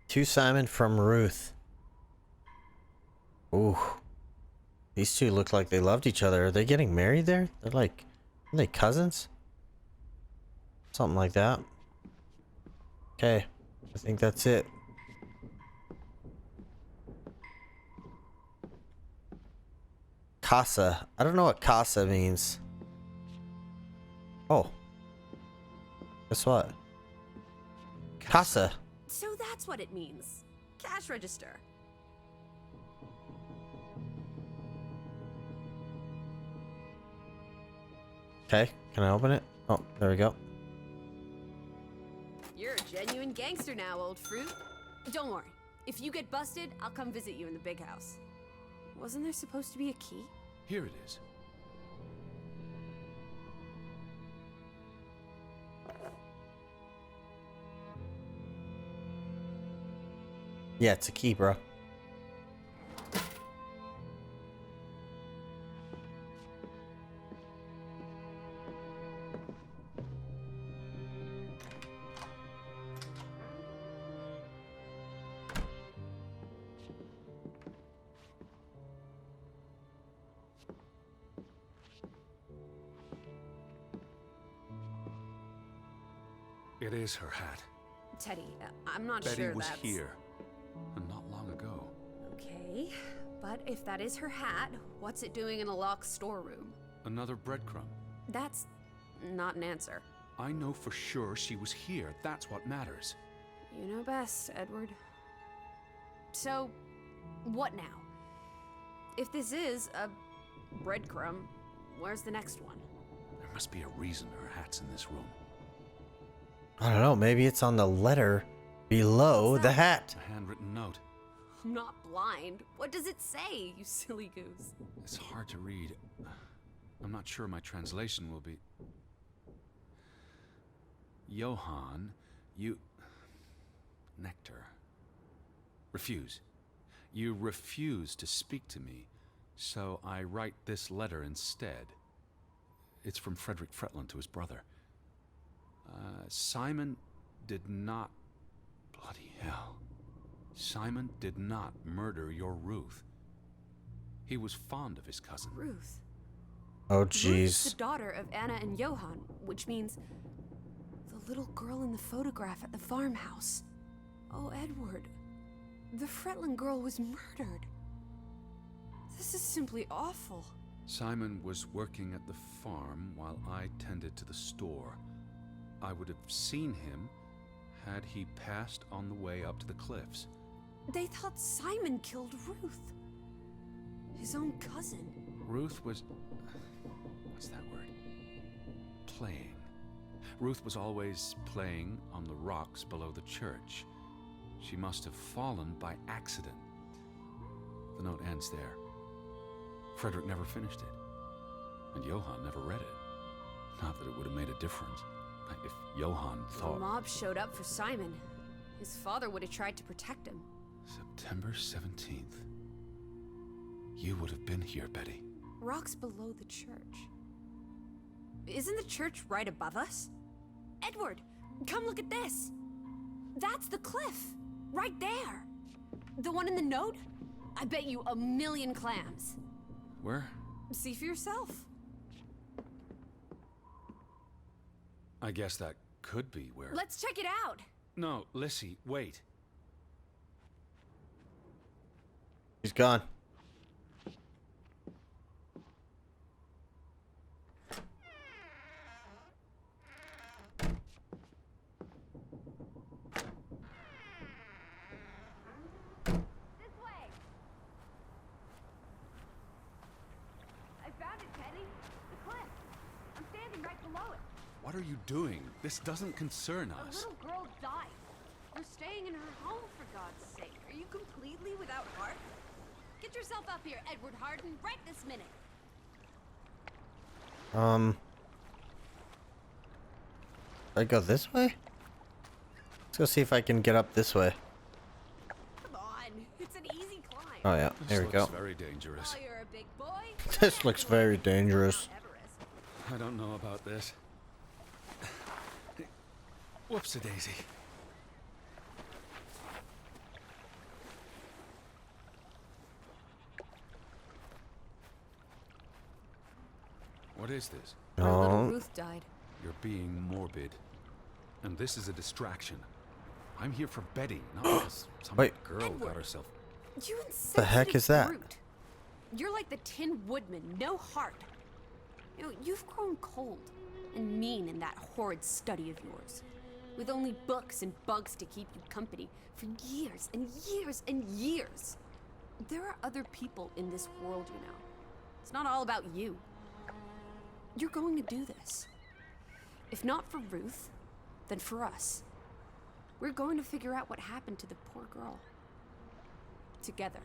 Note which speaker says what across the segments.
Speaker 1: To Simon from Ruth. Ooh. These two look like they loved each other. Are they getting married there? They're like, are they cousins? Something like that. Okay. I think that's it. Casa. I don't know what casa means. Oh. Guess what? Casa.
Speaker 2: So that's what it means. Cash register.
Speaker 1: Okay. Can I open it? Oh, there we go.
Speaker 2: You're a genuine gangster now, old fruit. Don't worry. If you get busted, I'll come visit you in the big house. Wasn't there supposed to be a key?
Speaker 3: Here it is.
Speaker 1: Yeah, it's a key, bro.
Speaker 3: It is her hat.
Speaker 2: Teddy, I'm not
Speaker 3: Betty
Speaker 2: sure
Speaker 3: was
Speaker 2: that's...
Speaker 3: here, and not long ago.
Speaker 2: Okay, but if that is her hat, what's it doing in a locked storeroom?
Speaker 3: Another breadcrumb.
Speaker 2: That's not an answer.
Speaker 3: I know for sure she was here. That's what matters.
Speaker 2: You know best, Edward. So, what now? If this is a breadcrumb, where's the next one?
Speaker 3: There must be a reason her hat's in this room.
Speaker 1: I don't know. Maybe it's on the letter below the hat.
Speaker 3: A handwritten note.
Speaker 2: I'm not blind. What does it say, you silly goose?
Speaker 3: It's hard to read. I'm not sure my translation will be... Johann, you... Nectar. Refuse. You refuse to speak to me, so I write this letter instead. It's from Frederick Fretland to his brother. Simon did not... Bloody hell. Simon did not murder your Ruth. He was fond of his cousin.
Speaker 2: Ruth.
Speaker 1: Oh,
Speaker 2: Ruth's
Speaker 1: jeez.
Speaker 2: the daughter of Anna and Johann, which means the little girl in the photograph at the farmhouse. Oh, Edward. The Fretland girl was murdered. This is simply awful.
Speaker 3: Simon was working at the farm while I tended to the store. I would have seen him had he passed on the way up to the cliffs.
Speaker 2: They thought Simon killed Ruth. His own cousin.
Speaker 3: Ruth was... what's that word? Playing. Ruth was always playing on the rocks below the church. She must have fallen by accident. The note ends there. Frederick never finished it. And Johann never read it. Not that it would have made a difference. If Johann thought...
Speaker 2: The mob showed up for Simon. His father would have tried to protect him.
Speaker 3: September 17th. You would have been here, Betty.
Speaker 2: Rocks below the church. Isn't the church right above us? Edward, come look at this. That's the cliff. Right there. The one in the note? I bet you 1,000,000 clams.
Speaker 3: Where?
Speaker 2: See for yourself.
Speaker 3: I guess that could be where...
Speaker 2: Let's check it out.
Speaker 3: No, Lissy, wait.
Speaker 1: He's gone.
Speaker 3: What are you doing? This doesn't concern
Speaker 2: A
Speaker 3: us.
Speaker 2: little girl died. You're staying in her home, for God's sake. Are you completely without heart? Get yourself up here, Edward Harden, right this minute.
Speaker 1: I go this way? Let's go see if I can get up this way.
Speaker 2: Come on, it's an easy climb.
Speaker 1: Oh yeah, there we go.
Speaker 3: This looks very dangerous.
Speaker 2: Oh, you're a big boy.
Speaker 1: This looks very dangerous.
Speaker 2: Mount Everest.
Speaker 3: I don't know about this. Whoops-a-daisy. What is this?
Speaker 2: Our little
Speaker 1: Oh,
Speaker 2: Ruth died.
Speaker 3: You're being morbid. And this is a distraction. I'm here for Betty, not because some
Speaker 1: Wait.
Speaker 3: girl
Speaker 2: Edward.
Speaker 3: got herself...
Speaker 2: You
Speaker 1: The heck is that?
Speaker 2: brute. You're like the Tin Woodman, no heart. You know, you've grown cold and mean in that horrid study of yours, with only books and bugs to keep you company for years and years and years. There are other people in this world, you know. It's not all about you. You're going to do this. If not for Ruth, then for us. We're going to figure out what happened to the poor girl. Together.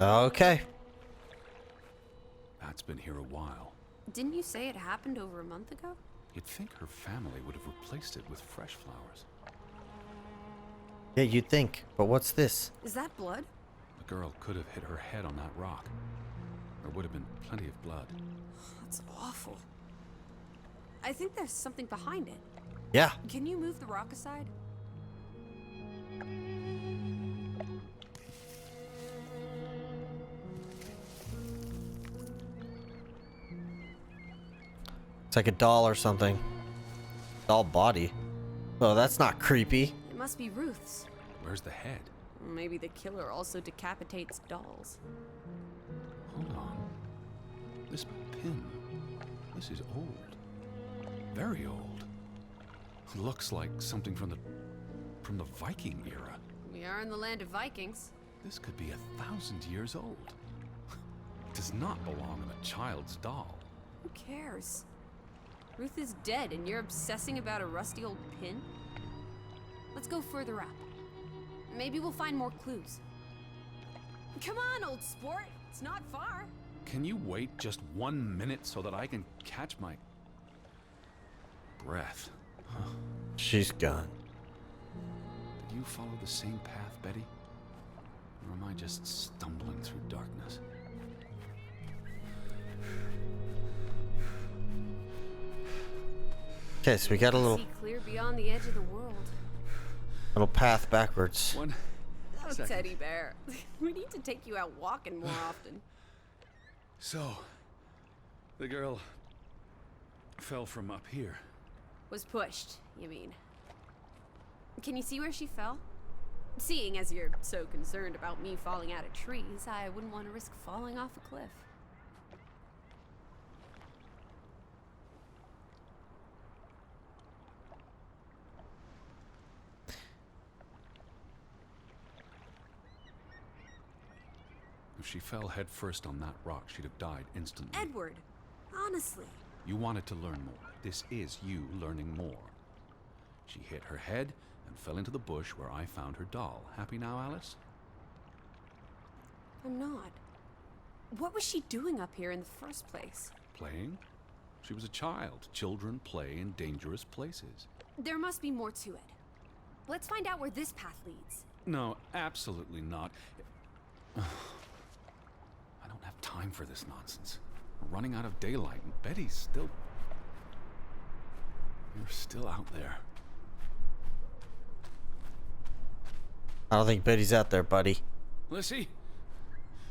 Speaker 1: okay.
Speaker 3: Pat's been here a while.
Speaker 2: Didn't you say it happened over a month ago?
Speaker 3: You'd think her family would have replaced it with fresh flowers.
Speaker 1: Yeah, you'd think. But what's this?
Speaker 2: Is that blood?
Speaker 3: The girl could have hit her head on that rock. There would have been plenty of blood.
Speaker 2: That's awful. I think there's something behind it.
Speaker 1: Yeah.
Speaker 2: Can you move the rock aside?
Speaker 1: It's like a doll or something. Doll body. Oh, that's not creepy.
Speaker 2: It must be Ruth's.
Speaker 3: Where's the head?
Speaker 2: Maybe the killer also decapitates dolls.
Speaker 3: Hold on. This pin. This is old. Very old. Looks like something from the Viking era.
Speaker 2: We are in the land of Vikings.
Speaker 3: This could be 1,000 years old. It does not belong in a child's doll.
Speaker 2: Who cares? Ruth is dead and you're obsessing about a rusty old pin? Let's go further up. Maybe we'll find more clues. Come on, old sport. It's not far.
Speaker 3: Can you wait just 1 minute so that I can catch my breath?
Speaker 1: She's gone.
Speaker 3: Did you follow the same path, Betty? Or am I just stumbling through darkness?
Speaker 1: Okay, so we got a little
Speaker 2: See clear beyond the edge of the world.
Speaker 1: path backwards.
Speaker 3: One
Speaker 2: Oh,
Speaker 3: second.
Speaker 2: teddy bear. We need to take you out walking more often.
Speaker 3: So, the girl fell from up here.
Speaker 2: Was pushed, you mean? Can you see where she fell? Seeing as you're so concerned about me falling out of trees, I wouldn't want to risk falling off a cliff.
Speaker 3: If she fell headfirst on that rock, she'd have died instantly.
Speaker 2: Edward, honestly.
Speaker 3: You wanted to learn more. This is you learning more. She hit her head and fell into the bush where I found her doll. Happy now, Alice?
Speaker 2: I'm not. What was she doing up here in the first place?
Speaker 3: Playing? She was a child. Children play in dangerous places.
Speaker 2: There must be more to it. Let's find out where this path leads.
Speaker 3: No, absolutely not. I don't have time for this nonsense. We're running out of daylight, and Betty's still... You're still out there.
Speaker 1: I don't think Betty's out there, buddy.
Speaker 3: Lissy,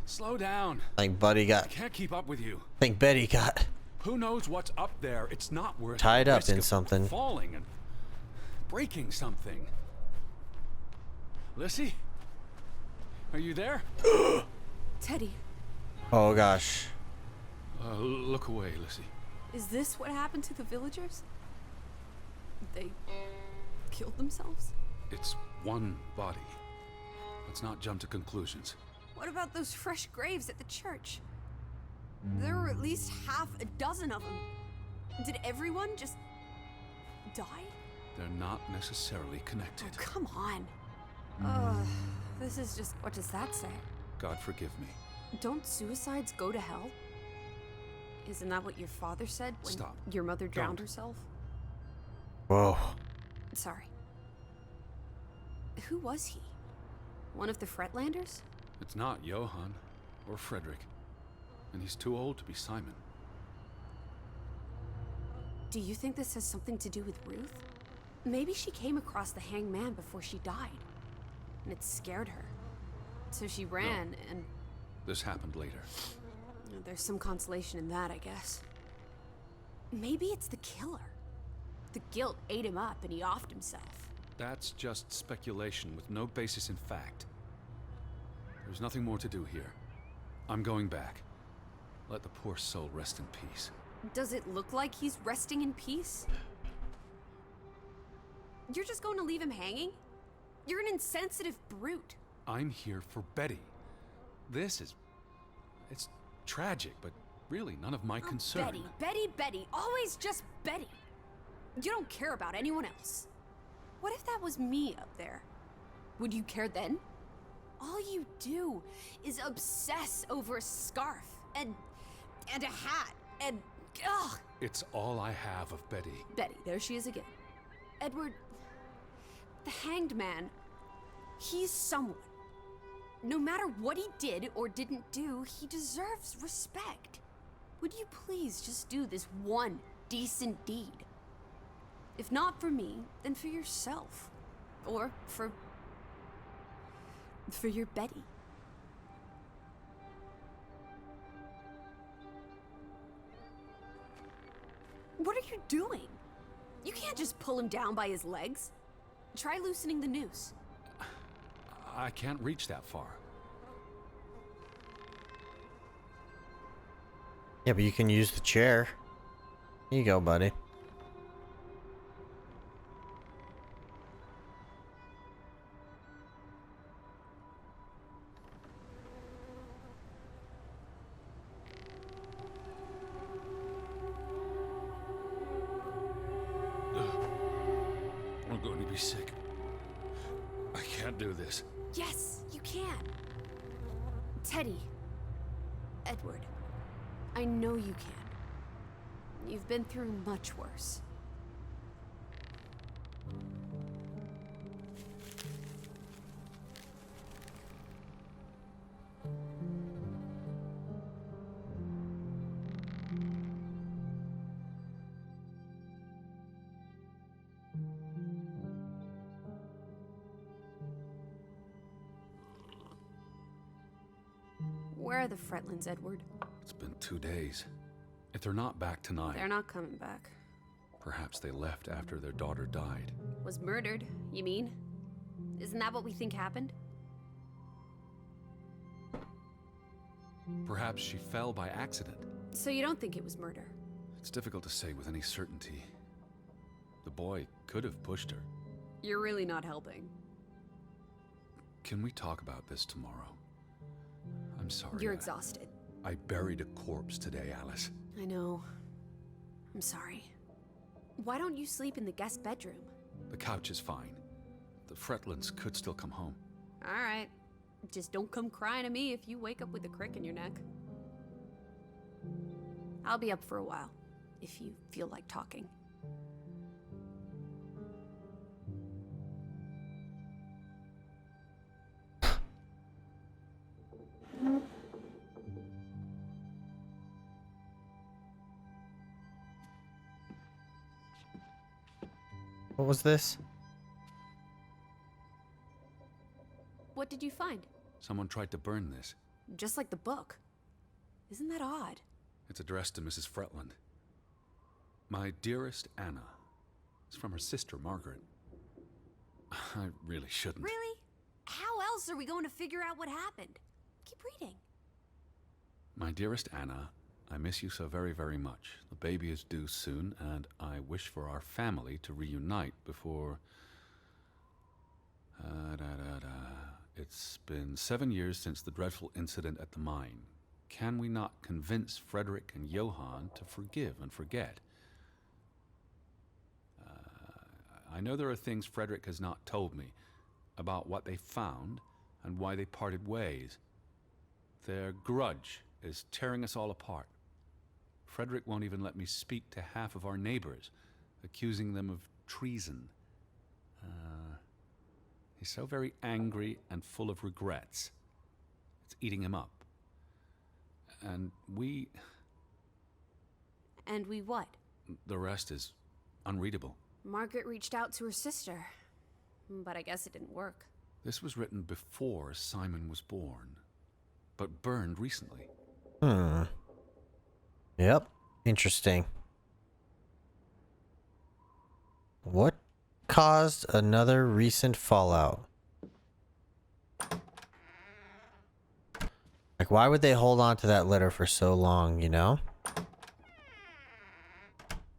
Speaker 3: slow down.
Speaker 1: I think Buddy
Speaker 3: I
Speaker 1: got.
Speaker 3: can't keep up with you.
Speaker 1: I think Betty got
Speaker 3: Who knows what's up there? It's not worth
Speaker 1: tied
Speaker 3: the
Speaker 1: up
Speaker 3: risk
Speaker 1: in
Speaker 3: of
Speaker 1: something.
Speaker 3: falling and breaking something. Lissy, are you there?
Speaker 2: Teddy,
Speaker 1: Oh gosh.
Speaker 3: Look away, Lissy.
Speaker 2: is this what happened to the villagers? They killed themselves?
Speaker 3: It's one body. Let's not jump to conclusions.
Speaker 2: What about those fresh graves at the church? There were at least half a dozen of them. Did everyone just die?
Speaker 3: They're not necessarily connected.
Speaker 2: Oh, come on. This is just... What does that say?
Speaker 3: God forgive me.
Speaker 2: Don't suicides go to hell? Isn't that what your father said when
Speaker 3: Stop.
Speaker 2: your mother drowned
Speaker 3: Don't.
Speaker 2: herself?
Speaker 1: Whoa.
Speaker 2: Sorry. Who was he? One of the Fretlanders?
Speaker 3: It's not Johann or Frederick. And he's too old to be Simon.
Speaker 2: Do you think this has something to do with Ruth? Maybe she came across the hanged man before she died, and it scared her. So she ran and...
Speaker 3: This happened later.
Speaker 2: There's some consolation in that, I guess. Maybe it's the killer. The guilt ate him up and he offed himself.
Speaker 3: That's just speculation with no basis in fact. There's nothing more to do here. I'm going back. Let the poor soul rest in peace.
Speaker 2: Does it look like he's resting in peace? You're just going to leave him hanging? You're an insensitive brute.
Speaker 3: I'm here for Betty. It's tragic, but really none of my concern.
Speaker 2: Betty, always just Betty. You don't care about anyone else. What if that was me up there? Would you care then? All you do is obsess over a scarf and a hat and ugh.
Speaker 3: It's all I have of Betty.
Speaker 2: Betty, there she is again. Edward, the hanged man, he's someone. No matter what he did or didn't do, he deserves respect. Would you please just do this one decent deed? If not for me, then for yourself. Or for your Betty. What are you doing? You can't just pull him down by his legs. Try loosening the noose.
Speaker 3: I can't reach that far.
Speaker 1: Yeah, but you can use the chair. Here you go, buddy.
Speaker 3: I'm going to be sick. I can't do this.
Speaker 2: Yes, you can. Teddy. Edward. I know you can. You've been through much worse. Where are the Fretlands, Edward?
Speaker 3: It's been 2 days. If they're not back tonight,
Speaker 2: They're not coming back.
Speaker 3: perhaps they left after their daughter died.
Speaker 2: Was murdered, you mean? Isn't that what we think happened?
Speaker 3: Perhaps she fell by accident.
Speaker 2: So you don't think it was murder?
Speaker 3: It's difficult to say with any certainty. The boy could have pushed her.
Speaker 2: You're really not helping.
Speaker 3: Can we talk about this tomorrow? I'm sorry.
Speaker 2: You're exhausted.
Speaker 3: I buried a corpse today, Alice.
Speaker 2: I know. I'm sorry. Why don't you sleep in the guest bedroom?
Speaker 3: The couch is fine. The Fretlands could still come home.
Speaker 2: All right. Just don't come crying to me if you wake up with a crick in your neck. I'll be up for a while, if you feel like talking.
Speaker 1: What was this?
Speaker 2: What did you find?
Speaker 3: Someone tried to burn this.
Speaker 2: Just like the book. Isn't that odd?
Speaker 3: It's addressed to Mrs. Fretland. My dearest Anna. It's from her sister, Margaret. I really shouldn't.
Speaker 2: Really? How else are we going to figure out what happened? Keep reading.
Speaker 3: My dearest Anna, I miss you so very, very much. The baby is due soon, and I wish for our family to reunite before... It's been 7 years since the dreadful incident at the mine. Can we not convince Frederick and Johann to forgive and forget? I know there are things Frederick has not told me about what they found and why they parted ways. Their grudge is tearing us all apart. Frederick won't even let me speak to half of our neighbors, accusing them of treason. He's so very angry and full of regrets. It's eating him up. And we...
Speaker 2: And we what?
Speaker 3: The rest is unreadable.
Speaker 2: Margaret reached out to her sister, but I guess it didn't work.
Speaker 3: This was written before Simon was born, but burned recently.
Speaker 1: Hmm. Yep. Interesting. What caused another recent fallout? Like, why would they hold on to that letter for so long, you know?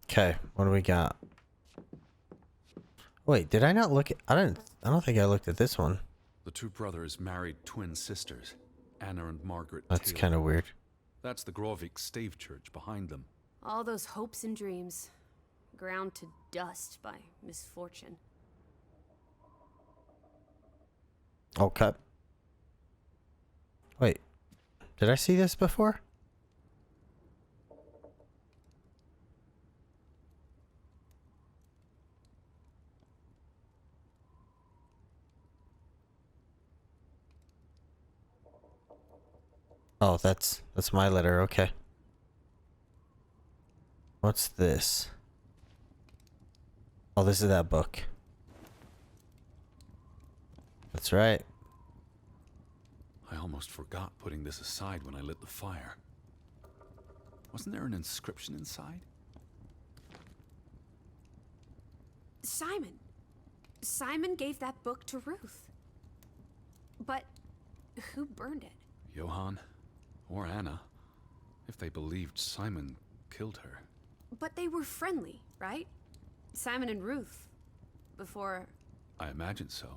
Speaker 1: Okay, what do we got? Wait, did I not look at... I don't think I looked at this one.
Speaker 3: The two brothers married twin sisters, Anna and Margaret
Speaker 1: That's
Speaker 3: Taylor.
Speaker 1: kind of weird.
Speaker 3: That's the Grovik stave church behind them.
Speaker 2: All those hopes and dreams, ground to dust by misfortune.
Speaker 1: Okay. Wait, did I see this before? Oh, that's my letter. Okay. What's this? Oh, this is that book. That's right.
Speaker 3: I almost forgot putting this aside when I lit the fire. Wasn't there an inscription inside?
Speaker 2: Simon. Simon gave that book to Ruth. But who burned it?
Speaker 3: Johann? Or Anna? If they believed Simon killed her.
Speaker 2: But they were friendly, right? Simon and Ruth. Before...
Speaker 3: I imagine so.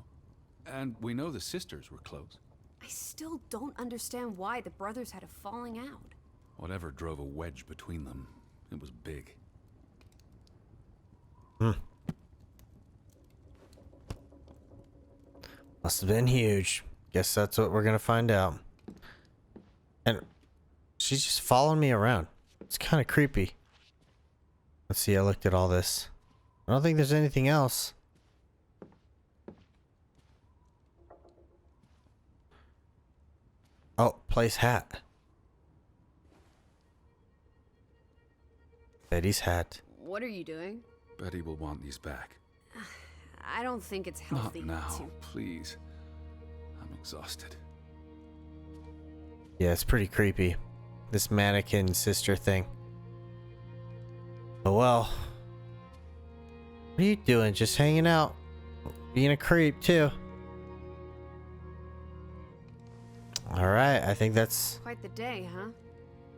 Speaker 3: And we know the sisters were close.
Speaker 2: I still don't understand why the brothers had a falling out.
Speaker 3: Whatever drove a wedge between them, it was big.
Speaker 1: Must have been huge. Guess that's what we're gonna find out. And she's just following me around. It's kind of creepy. Let's see, I looked at all this. I don't think there's anything else. Oh, place hat. Betty's hat.
Speaker 2: What are you doing?
Speaker 3: Betty will want these back.
Speaker 2: I don't think it's healthy
Speaker 3: Not now,
Speaker 2: to...
Speaker 3: please. I'm exhausted.
Speaker 1: Yeah, it's pretty creepy. This mannequin sister thing. Oh well. What are you doing? Just hanging out? Being a creep too. Alright, I think that's...
Speaker 2: Quite the day, huh?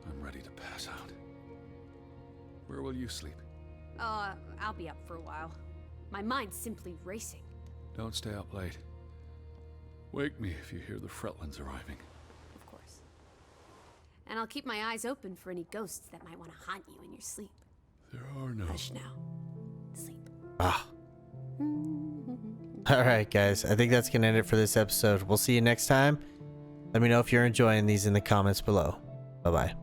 Speaker 3: I'm ready to pass out. Where will you sleep?
Speaker 2: I'll be up for a while. My mind's simply racing.
Speaker 3: Don't stay up late. Wake me if you hear the Fretlands arriving.
Speaker 2: Of course. And I'll keep my eyes open for any ghosts that might want to haunt you in your sleep.
Speaker 3: There are no...
Speaker 2: Hush now. Sleep.
Speaker 1: Ah. Alright guys, I think that's gonna end it for this episode. We'll see you next time. Let me know if you're enjoying these in the comments below. Bye bye.